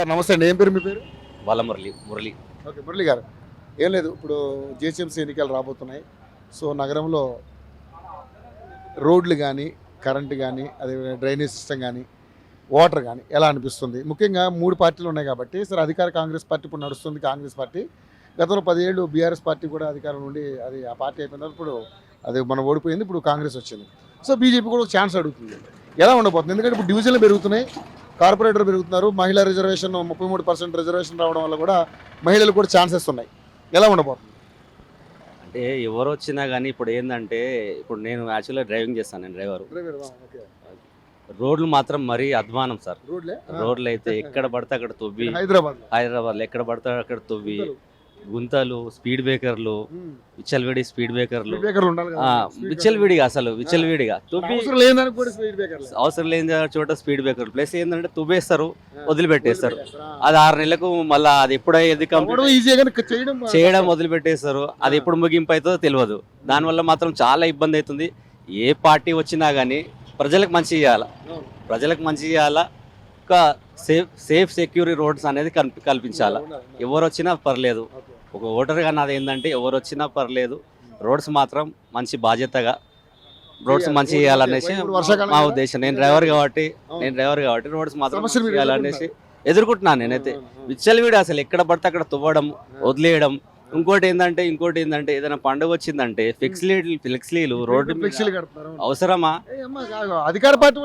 Sir నమస్తే అండి. ఏం పేరు మీ పేరు? వాళ్ళ మురళి. ఓకే, మురళి గారు. ఏం లేదు, ఇప్పుడు జిహెచ్ఎంసీ ఎన్నికలు రాబోతున్నాయి. సో నగరంలో రోడ్లు కానీ, కరెంటు కానీ, అదే డ్రైనేజ్ సిస్టమ్ కానీ, వాటర్ కానీ ఎలా అనిపిస్తుంది? ముఖ్యంగా 3 పార్టీలు ఉన్నాయి కాబట్టి, సార్ అధికార కాంగ్రెస్ పార్టీ ఇప్పుడు నడుస్తుంది. కాంగ్రెస్ పార్టీ గతంలో 10 ఏళ్ళు బీఆర్ఎస్ పార్టీ కూడా అధికారం నుండి అది ఆ పార్టీ అయిపోయిన ఇప్పుడు అది మనం ఓడిపోయింది. ఇప్పుడు కాంగ్రెస్ వచ్చింది. సో బీజేపీ కూడా ఒక ఛాన్స్ అడుగుతుంది. ఎలా ఉండబోతుంది? ఎందుకంటే ఇప్పుడు డివిజన్లు పెరుగుతున్నాయి, కార్పొరేటర్ పెరుగుతున్నారు, మహిళా రిజర్వేషన్ 33% రిజర్వేషన్ రావడం వల్ల కూడా మహిళలు కూడా ఛాన్సెస్ ఉన్నాయి. ఎలా ఉండబోతుంది? అంటే ఎవరు వచ్చినా కానీ ఇప్పుడు ఏంటంటే, ఇప్పుడు నేను యాక్చువల్గా డ్రైవింగ్ చేస్తాను, నేను డ్రైవర్. రోడ్లు మాత్రం మరీ అధ్వానం సార్. రోడ్లు అయితే ఎక్కడ పడితే అక్కడ తొవ్వి, హైదరాబాద్లో ఎక్కడ పడితే అక్కడ తొవ్వి, గుంతలు, స్పీడ్ బ్రేకర్లు, విచ్చలవిడి స్పీడ్ బ్రేకర్లు, విచ్చలవిడిగా అసలు విచ్చలవిడిగా తొవ్వి, అవసరం లేని చోట స్పీడ్ బ్రేకర్లు. ప్లస్ ఏంటంటే తువ్వేస్తారు, వదిలిపెట్టేస్తారు. అది 6 నెలలకు మళ్ళీ అది ఎప్పుడైతే చేయడం వదిలిపెట్టేస్తారు. అది ఎప్పుడు ముగింపు అవుతుందో తెలియదు. దానివల్ల మాత్రం చాలా ఇబ్బంది అవుతుంది. ఏ పార్టీ వచ్చినా కానీ ప్రజలకు మంచి చేయాలా, ఒక సేఫ్ సెక్యూరిటీ రోడ్స్ అనేది కల్పించాలా. ఎవరు వచ్చినా పర్లేదు, ఒక ఓటర్గా నాది ఏంటంటే ఎవరు వచ్చినా పర్లేదు, రోడ్స్ మాత్రం మంచి బాధ్యతగా రోడ్స్ మంచి చేయాలనేసి మా ఉద్దేశం. నేను డ్రైవర్ కాబట్టి రోడ్స్ మాత్రం చేయాలనేసి ఎదుర్కొంటున్నాను. నేనైతే విచ్చలవిడి అసలు ఎక్కడ పడితే అక్కడ తువ్వడం, వదిలేయడం. ఇంకోటి ఏంటంటే ఏదైనా పండుగ వచ్చిందంటే ఫ్లెక్సీలు రోడ్డు అవసరమా? అధికార పార్టీ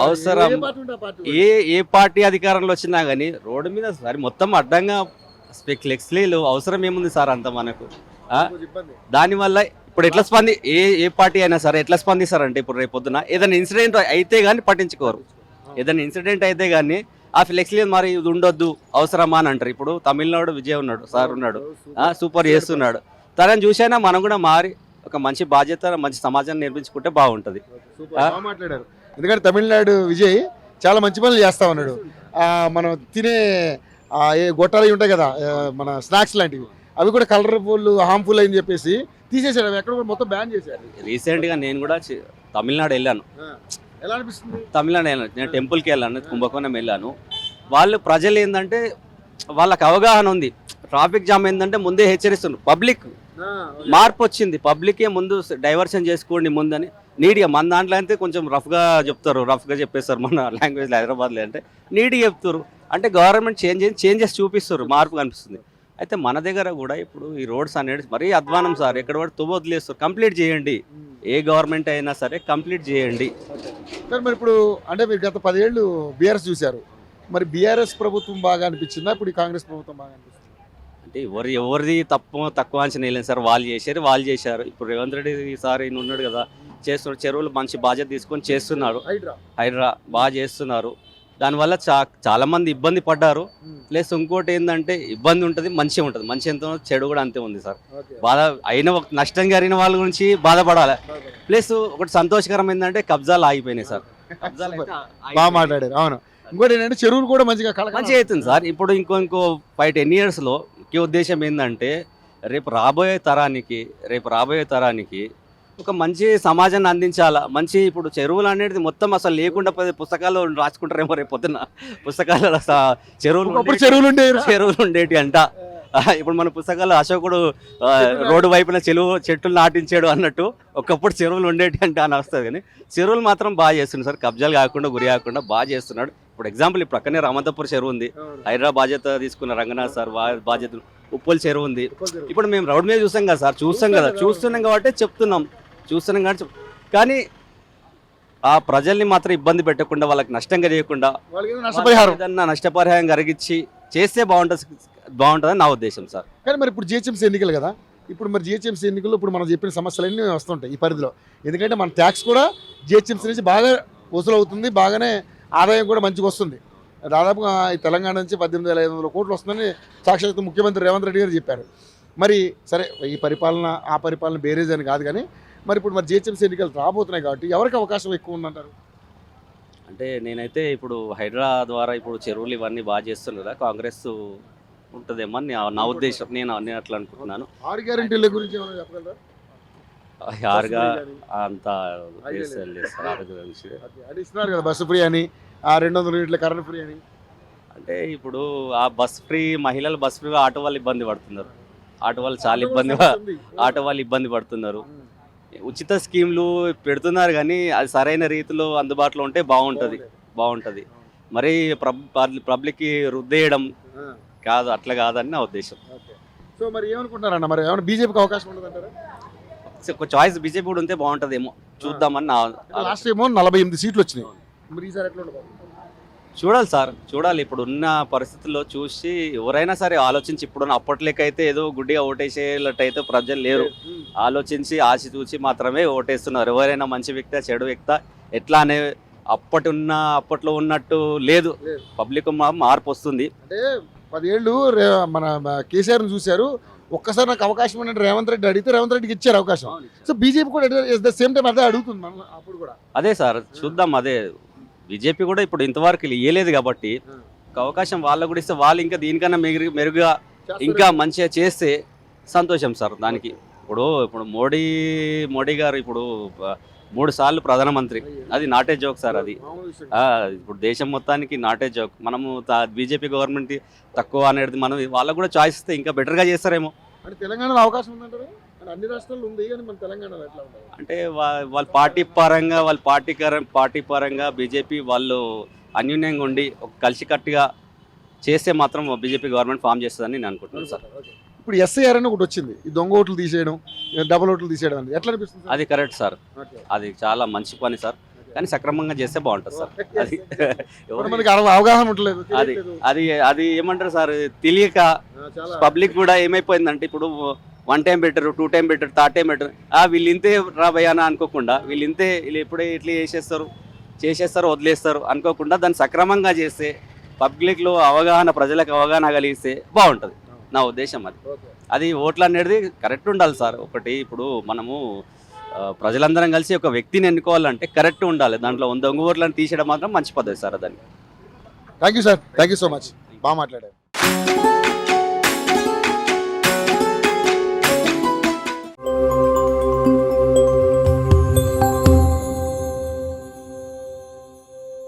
అవసరం. ఏ పార్టీ అధికారంలో వచ్చినా కానీ రోడ్డు మీద సరే మొత్తం అడ్డంగా ఫ్లెక్సీలు అవసరం ఏముంది సార్? అంత మనకు దానివల్ల ఇప్పుడు ఎట్లా ఏ పార్టీ అయినా సరే ఎట్లా స్పందిస్తారంటే, ఇప్పుడు రేపు పొద్దున ఏదైనా ఇన్సిడెంట్ అయితే కానీ పట్టించుకోరు. ఏదైనా ఇన్సిడెంట్ అయితే కానీ ఆ ఫ్లెక్సీ మరి ఇది ఉండొద్దు, అవసరమా అని అంటారు. ఇప్పుడు తమిళనాడు విజయ్ ఉన్నాడు, సార్ ఉన్నాడు, సూపర్ చేస్తున్నాడు. తనని చూసైనా మనం కూడా మారి ఒక మంచి బాధ్యత, మంచి సమాజాన్ని నిర్మించుకుంటే బాగుంటుంది. మాట్లాడారు. ఎందుకంటే తమిళనాడు విజయ్ చాలా మంచి పనులు చేస్తా ఉన్నాడు. మనం తినే ఏ గొట్టాలు ఉంటాయి కదా, మన స్నాక్స్ లాంటివి, అవి కూడా కలర్ఫుల్, హార్మ్ఫుల్ అని చెప్పేసి తీసేసాడు. అవి ఎక్కడ కూడా మొత్తం బ్యాన్ చేశారు. రీసెంట్గా నేను కూడా తమిళనాడు వెళ్ళాను. ఎలా అనిపిస్తుంది? తమిళనాడు వెళ్ళాను, నేను టెంపుల్కి వెళ్ళాను, కుంభకోణం వెళ్ళాను. వాళ్ళు ప్రజలు ఏంటంటే వాళ్ళకి అవగాహన ఉంది. ట్రాఫిక్ జామ్ ఏంటంటే ముందే హెచ్చరిస్తున్నారు. పబ్లిక్ మార్పు వచ్చింది. పబ్లికే ముందు డైవర్షన్ చేసుకోండి ముందని నీట్గా. మన దాంట్లో అయితే కొంచెం రఫ్గా చెప్పేస్తారు. మన లాంగ్వేజ్లో హైదరాబాద్లో అంటే నీట్గా చెప్తారు. అంటే గవర్నమెంట్ చేంజెస్ చూపిస్తారు, మార్పు కనిపిస్తుంది. అయితే మన దగ్గర కూడా ఇప్పుడు ఈ రోడ్స్ అనేది మరీ అధ్వానం సార్. ఎక్కడ కూడా తువ్వ వదిలేస్తారు. కంప్లీట్ చేయండి, ఏ గవర్నమెంట్ అయినా సరే కంప్లీట్ చేయండి సార్. మరి ఇప్పుడు అంటే మీరు గత 10 ఏళ్ళు బీఆర్ఎస్ చూశారు. మరి బీఆర్ఎస్ ప్రభుత్వం బాగా అనిపించిందా, ఇప్పుడు కాంగ్రెస్ ప్రభుత్వం బాగా అనిపిస్తుంది? అంటే ఎవరిది తక్కువ అంచనా వేయలేదు సార్. వాళ్ళు చేశారు. ఇప్పుడు రేవంత్ రెడ్డి సార్ ఈయన ఉన్నాడు కదా, చేస్తున్నాడు. చెరువులు మంచి బాధ్యత తీసుకొని చేస్తున్నారు. హైడ్రా బాగా చేస్తున్నారు. దానివల్ల చాలా మంది ఇబ్బంది పడ్డారు. ప్లస్ ఇంకోటి ఏంటంటే ఇబ్బంది ఉంటుంది, మంచిగా ఉంటుంది. మంచి ఎంత చెడు కూడా అంతే ఉంది సార్. నష్టం జరిగిన వాళ్ళ గురించి బాధపడాలి. ప్లస్ ఒకటి సంతోషకరం ఏంటంటే కబ్జాలు ఆగిపోయినాయి సార్. బాగా మాట్లాడారు. అవును. ఇంకోటి ఏంటంటే చెరువులు కూడా మంచిగా అవుతుంది సార్. ఇప్పుడు ఇంకో 5-10 yearsలో ముఖ్య ఉద్దేశం ఏంటంటే రేపు రాబోయే తరానికి ఒక మంచి సమాజాన్ని అందించాలా. మంచి ఇప్పుడు చెరువులు అనేది మొత్తం అసలు లేకుండా పుస్తకాలు రాసుకుంటారేమో రేపు పొద్దున్న. పుస్తకాలు చెరువులు ఉండేటి అంట. ఇప్పుడు మన పుస్తకాలు అశోకుడు రోడ్డు వైపున చెట్లు నాటించాడు అన్నట్టు ఒకప్పుడు చెరువులు ఉండేటి అంటే అని వస్తుంది. కానీ చెరువులు మాత్రం బాగా చేస్తున్నాడు సార్. కబ్జాలు కాకుండా గురి కాకుండా బాగా చేస్తున్నాడు. ఇప్పుడు ఎగ్జాంపుల్ ఇప్పుడు పక్కనే రామంతపూర్ చెరువు ఉంది. హైదరాబాద్ బాధ్యత తీసుకున్న రంగనాథ్ సార్ బాధ్యత. ఉప్పల్ చెరువు ఉంది. ఇప్పుడు మేము రోడ్ మీద చూస్తాం కదా సార్. చూస్తున్నాం కాబట్టి చెప్తున్నాం. కానీ ఆ ప్రజల్ని మాత్రం ఇబ్బంది పెట్టకుండా, వాళ్ళకి నష్టంగా చేయకుండా నష్టపరిహారం కలిగించి చేస్తే బాగుంటుందని నా ఉద్దేశం సార్. కానీ మరి ఇప్పుడు జిహెచ్ఎంసీ ఎన్నికలు కదా, ఇప్పుడు మరి జిహెచ్ఎంసీ ఎన్నికల్లో ఇప్పుడు మనం చెప్పిన సమస్యలన్నీ వస్తుంటాయి ఈ పరిధిలో. ఎందుకంటే మన ట్యాక్స్ కూడా జిహెచ్ఎంసీ నుంచి బాగా వసూలు అవుతుంది, బాగానే ఆదాయం కూడా మంచిగా వస్తుంది. దాదాపుగా ఈ తెలంగాణ నుంచి 18,500 కోట్లు వస్తుందని సాక్షాత్ ముఖ్యమంత్రి రేవంత్ రెడ్డి గారు చెప్పారు. మరి సరే, ఈ పరిపాలన ఆ పరిపాలన బేరేజ్ అని కాదు, కానీ మరి ఇప్పుడు మరి జిహెచ్ఎంసీ ఎన్నికలు రాబోతున్నాయి కాబట్టి ఎవరికి అవకాశం ఎక్కువ ఉందంటారు? అంటే నేనైతే ఇప్పుడు హైడ్రా ద్వారా ఇప్పుడు చెరువులు ఇవన్నీ బాగా చేస్తున్నారు కదా, కాంగ్రెస్ ఉంటుందేమో అని నా ఉద్దేశం. నేను అట్లా అనుకుంటున్నాను. 6 గ్యారెంటీల గురించి చెప్పగలరా? యారుగా అంత ఇస్తున్నారు కదా, బస్సు ఫ్రీ అని, 200 యూనిట్ల కరెంట్ ఫ్రీ అని. అంటే ఇప్పుడు ఆ బస్ ఫ్రీ, మహిళలు బస్ ఫ్రీ ఆటో వాళ్ళు ఇబ్బంది పడుతున్నారు. ఆటో వాళ్ళు చాలా ఆటో వాళ్ళు ఇబ్బంది పడుతున్నారు. ఉచిత స్కీమ్లు పెడుతున్నారు కానీ అది సరైన రీతిలో అందుబాటులో ఉంటే బాగుంటుంది. మరి పబ్లిక్కి రుద్దేయడం కాదు, అట్లా కాదని నా ఉద్దేశం. సో మరి ఏమనుకుంటున్నారన్న, మరి ఏమైనా బీజేపీకి అవకాశం ఉండదంటారా? ఒక చాయిస్ బీజేపీ కూడా ఉంటే బాగుంటుందేమో, చూద్దామని నా లాస్ట్ ఏమో 48 సీట్లు వచ్చినాయి. మరి ఈసారి ఎట్లా ఉండదు? చూడాలి సార్, చూడాలి. ఇప్పుడు ఉన్న పరిస్థితుల్లో చూసి ఎవరైనా సరే ఆలోచించి, ఇప్పుడున్న అప్పట్లేకైతే ఏదో గుడ్డిగా ఓటేసేటట్టయితే ప్రజలు లేరు. ఆలోచించి ఆచితూచి మాత్రమే ఓటేస్తున్నారు. ఎవరైనా మంచి వ్యక్తి చెడు వ్యక్తి ఎట్లా అనే అప్పట్లో ఉన్నట్టు లేదు. పబ్లిక్ మార్పు వస్తుంది. అంటే 10 ఏళ్ళు మన కేసీఆర్ చూశారు. ఒక్కసారి నాకు అవకాశం ఉన్నట్టు రేవంత్ రెడ్డి అడిగితే రేవంత్ రెడ్డికి ఇచ్చారు అవకాశం. సో బీజేపీ కూడా ఎట్ ద సేమ్ టైం అదే అడుగుతుంది మనం అప్పుడు కూడా. అదే సార్, చూద్దాం. అదే బీజేపీ కూడా ఇప్పుడు ఇంతవరకు ఇవ్వలేదు కాబట్టి ఒక అవకాశం వాళ్ళకు కూడా ఇస్తే వాళ్ళు ఇంకా దీనికన్నా మెరుగ్గా ఇంకా మంచిగా చేస్తే సంతోషం సార్. దానికి ఇప్పుడు మోడీ గారు ఇప్పుడు 3 సార్లు ప్రధానమంత్రి, అది నాటే జోక్ సార్. అది ఇప్పుడు దేశం మొత్తానికి నాటే జోక్. మనము బీజేపీ గవర్నమెంట్ తక్కువ అనేది మనం వాళ్ళకు కూడా చాయిస్ ఇస్తే ఇంకా బెటర్గా చేస్తారేమో. అంటే తెలంగాణలో అవకాశం ఉందంటారు? అన్ని రాష్ట్రాల్లో ఉంది కానీ మన తెలంగాణలో ఎట్లా ఉంటుంది? అంటే వాళ్ళ పార్టీ పరంగా బీజేపీ వాళ్ళు అన్యూన్యంగా ఉండి ఒక కలిసికట్టుగా చేస్తే మాత్రం బీజేపీ గవర్నమెంట్ ఫామ్ చేస్తుందని నేను అనుకుంటున్నాను సార్. ఇప్పుడు ఎస్ఐఆర్ అని ఒకటి వచ్చింది, ఈ దొంగ ఓట్లు తీసేయడం, డబుల్ ఓట్లు తీసేయడం అనేది ఎట్లా అనిపిస్తుంది? అది కరెక్ట్ సార్, అది చాలా మంచి పని సార్. కానీ సక్రమంగా చేస్తే బాగుంటుంది సార్. అది మనకి అవగాహన ఉండలేదు. అది ఏమంటారు సార్, తెలియక పబ్లిక్ కూడా ఏమైపోయిందంటే ఇప్పుడు 1 time better, 2 time better, 3 time better, వీళ్ళు ఇంతే రాబోయానా అనుకోకుండా వీళ్ళు ఎప్పుడే ఇట్లా చేసేస్తారు వదిలేస్తారు అనుకోకుండా దాన్ని సక్రమంగా చేస్తే పబ్లిక్లో ప్రజలకు అవగాహన కలిగిస్తే బాగుంటుంది. నా ఉద్దేశం అది ఓట్లు అనేది కరెక్ట్ ఉండాలి సార్. ఒకటి ఇప్పుడు మనము ప్రజలందరం కలిసి ఒక వ్యక్తిని ఎన్నుకోవాలంటే కరెక్ట్ ఉండాలి. దాంట్లో 100 ఓట్లను తీసేయడం మాత్రం మంచి పద్ధతి సార్. దాన్ని thank you sir, thank you so much, బాగా మాట్లాడారు.